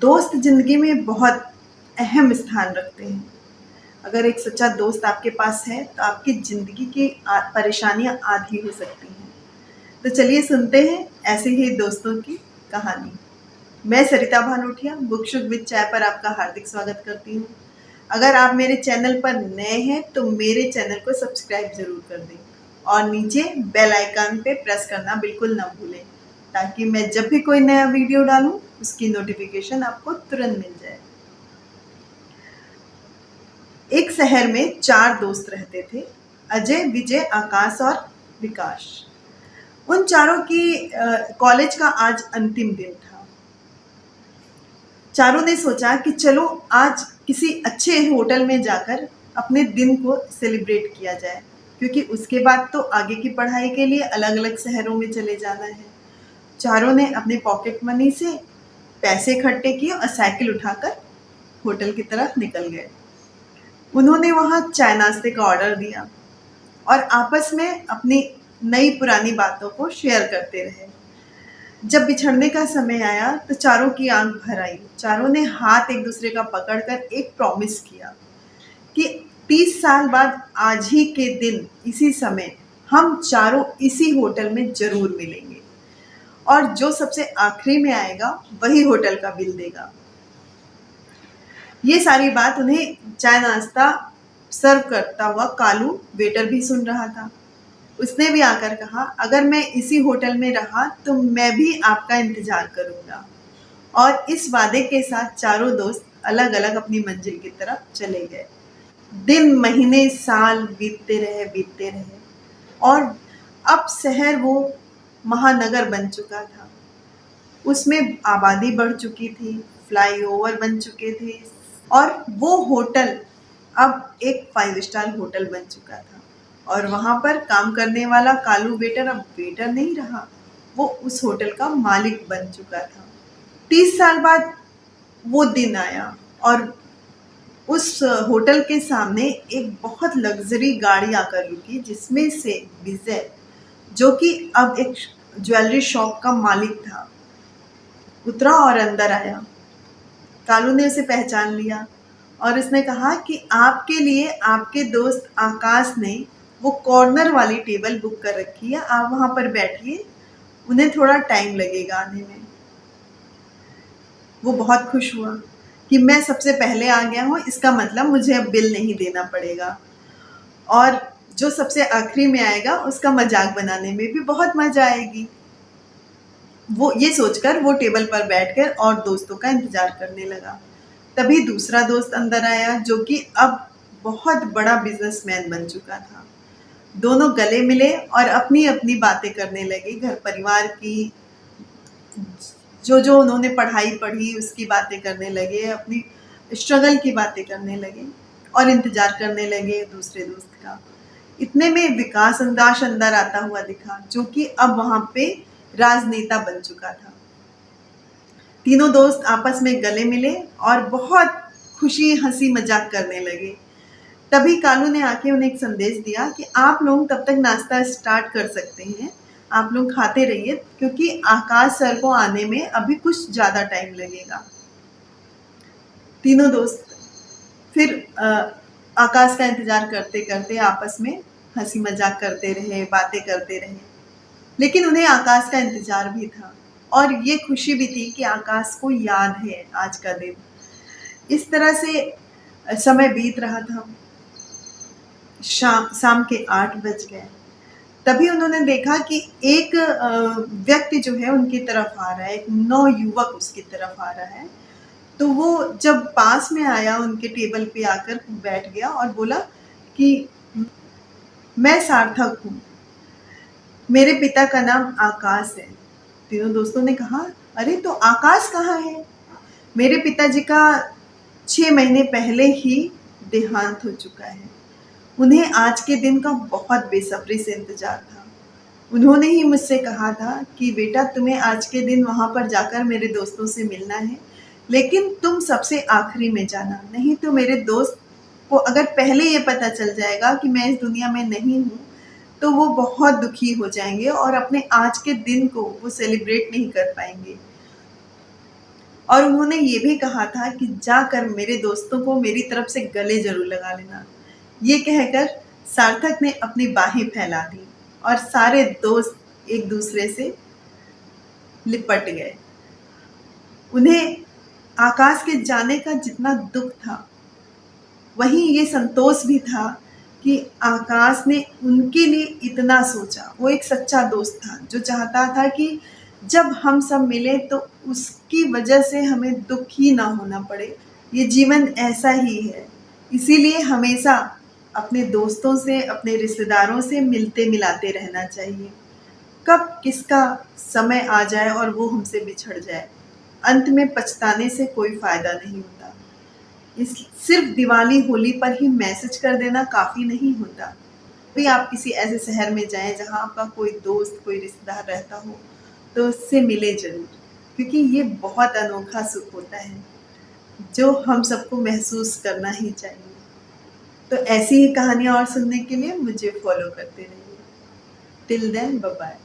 दोस्त ज़िंदगी में बहुत अहम स्थान रखते हैं। अगर एक सच्चा दोस्त आपके पास है तो आपकी ज़िंदगी की परेशानियाँ आधी हो सकती हैं। तो चलिए सुनते हैं ऐसे ही दोस्तों की कहानी। मैं सरिता भानोटिया बुक शुक विद चाय पर आपका हार्दिक स्वागत करती हूँ। अगर आप मेरे चैनल पर नए हैं तो मेरे चैनल को सब्सक्राइब ज़रूर कर दें और नीचे बेल आइकन पे प्रेस करना बिल्कुल ना भूलें, ताकि मैं जब भी कोई नया वीडियो डालूं उसकी नोटिफिकेशन आपको तुरंत मिल जाए। एक शहर में 4 दोस्त रहते थे, अजय, विजय, आकाश और विकास। उन चारों की कॉलेज का आज अंतिम दिन था। चारों ने सोचा कि चलो आज किसी अच्छे होटल में जाकर अपने दिन को सेलिब्रेट किया जाए, क्योंकि उसके बाद तो आगे की पढ़ाई के लिए अलग अलग शहरों में चले जाना है। चारों ने अपने पॉकेट मनी से पैसे इकट्ठे किए और साइकिल उठाकर होटल की तरफ निकल गए। उन्होंने वहाँ चाय नाश्ते का ऑर्डर दिया और आपस में अपनी नई पुरानी बातों को शेयर करते रहे। जब बिछड़ने का समय आया तो चारों की आंख भर आई। चारों ने हाथ एक दूसरे का पकड़कर एक प्रॉमिस किया कि 30 साल बाद आज ही के दिन इसी समय हम चारों इसी होटल में जरूर मिलेंगे और जो सबसे आखिरी में आएगा वही होटल का बिल देगा। ये सारी बात उन्हें चाय नाश्ता सर्व करता हुआ कालू वेटर भी सुन रहा था। उसने भी आकर कहा, अगर मैं इसी होटल में रहा तो मैं भी आपका इंतजार करूंगा। और इस वादे के साथ चारों दोस्त अलग अलग अपनी मंजिल की तरफ चले गए। दिन महीने साल बीतते रहे और अब शहर वो महानगर बन चुका था। उसमें आबादी बढ़ चुकी थी, फ्लाईओवर बन चुके थे और वो होटल अब एक 5 स्टार होटल बन चुका था। और वहाँ पर काम करने वाला कालू वेटर अब वेटर नहीं रहा, वो उस होटल का मालिक बन चुका था। 30 साल बाद वो दिन आया और उस होटल के सामने एक बहुत लग्जरी गाड़ी आकर रुकी, जिसमें से विजय, जो कि अब एक ज्वेलरी शॉप का मालिक था, उतरा और अंदर आया। कालू ने उसे पहचान लिया और उसने कहा कि आपके लिए आपके दोस्त आकाश ने वो कॉर्नर वाली टेबल बुक कर रखी है, आप वहाँ पर बैठिए, उन्हें थोड़ा टाइम लगेगा आने में। वो बहुत खुश हुआ कि मैं सबसे पहले आ गया हूँ, इसका मतलब मुझे अब बिल नहीं देना पड़ेगा और जो सबसे आखिरी में आएगा उसका मजाक बनाने में भी बहुत मजा आएगी। वो ये सोचकर वो टेबल पर बैठकर और दोस्तों का इंतजार करने लगा। तभी दूसरा दोस्त अंदर आया, जो कि अब बहुत बड़ा बिजनेसमैन बन चुका था। दोनों गले मिले और अपनी अपनी बातें करने लगे, घर परिवार की, जो उन्होंने पढ़ाई पढ़ी उसकी बातें करने लगे, अपनी स्ट्रगल की बातें करने लगे और इंतजार करने लगे दूसरे दोस्त का। इतने में विकास अंदाज अंदर आता हुआ दिखा, जो कि अब वहाँ पे राजनेता बन चुका था। तीनों दोस्त आपस में गले मिले और बहुत खुशी हंसी मजाक करने लगे। तभी कालू ने आके उन्हें एक संदेश दिया कि आप लोग तब तक नाश्ता स्टार्ट कर सकते हैं, आप लोग खाते रहिए, क्योंकि आकाश सर को आने में अभी कुछ ज़्यादा टाइम लगेगा। तीनों दोस्त फिर आकाश का इंतजार करते करते आपस में हंसी मजाक करते रहे, बातें करते रहे। लेकिन उन्हें आकाश का इंतजार भी था और ये खुशी भी थी कि आकाश को याद है आज का दिन। इस तरह से समय बीत रहा था। शाम के 8 बज गए। तभी उन्होंने देखा कि एक व्यक्ति जो है उनकी तरफ आ रहा है, एक नवयुवक उसकी तरफ आ रहा है। तो वो जब पास में आया, उनके टेबल पे आकर बैठ गया और बोला कि मैं सार्थक हूँ, मेरे पिता का नाम आकाश है। तीनों दोस्तों ने कहा, अरे तो आकाश कहाँ है? मेरे पिताजी का 6 महीने पहले ही देहांत हो चुका है। उन्हें आज के दिन का बहुत बेसब्री से इंतजार था। उन्होंने ही मुझसे कहा था कि बेटा तुम्हें आज के दिन वहाँ पर जाकर मेरे दोस्तों से मिलना है, लेकिन तुम सबसे आखिरी में जाना, नहीं तो मेरे दोस्त को अगर पहले ये पता चल जाएगा कि मैं इस दुनिया में नहीं हूँ तो वो बहुत दुखी हो जाएंगे और अपने आज के दिन को वो सेलिब्रेट नहीं कर पाएंगे। और उन्होंने ये भी कहा था कि जाकर मेरे दोस्तों को मेरी तरफ से गले ज़रूर लगा लेना। ये कहकर सार्थक ने अपनी बाहें फैला दी और सारे दोस्त एक दूसरे से लिपट गए। उन्हें आकाश के जाने का जितना दुख था, वहीं ये संतोष भी था कि आकाश ने उनके लिए इतना सोचा। वो एक सच्चा दोस्त था जो चाहता था कि जब हम सब मिले तो उसकी वजह से हमें दुख ही ना होना पड़े। ये जीवन ऐसा ही है, इसीलिए हमेशा अपने दोस्तों से, अपने रिश्तेदारों से मिलते मिलाते रहना चाहिए। कब किसका समय आ जाए और वो हमसे बिछड़ जाए, अंत में पछताने से कोई फ़ायदा नहीं होता। इस सिर्फ दिवाली होली पर ही मैसेज कर देना काफ़ी नहीं होता। भी आप किसी ऐसे शहर में जाएं जहां आपका कोई दोस्त, कोई रिश्तेदार रहता हो, तो उससे मिले ज़रूर, क्योंकि ये बहुत अनोखा सुख होता है जो हम सबको महसूस करना ही चाहिए। तो ऐसी ही कहानियाँ और सुनने के लिए मुझे फॉलो करते रहिए। Till then, bye bye.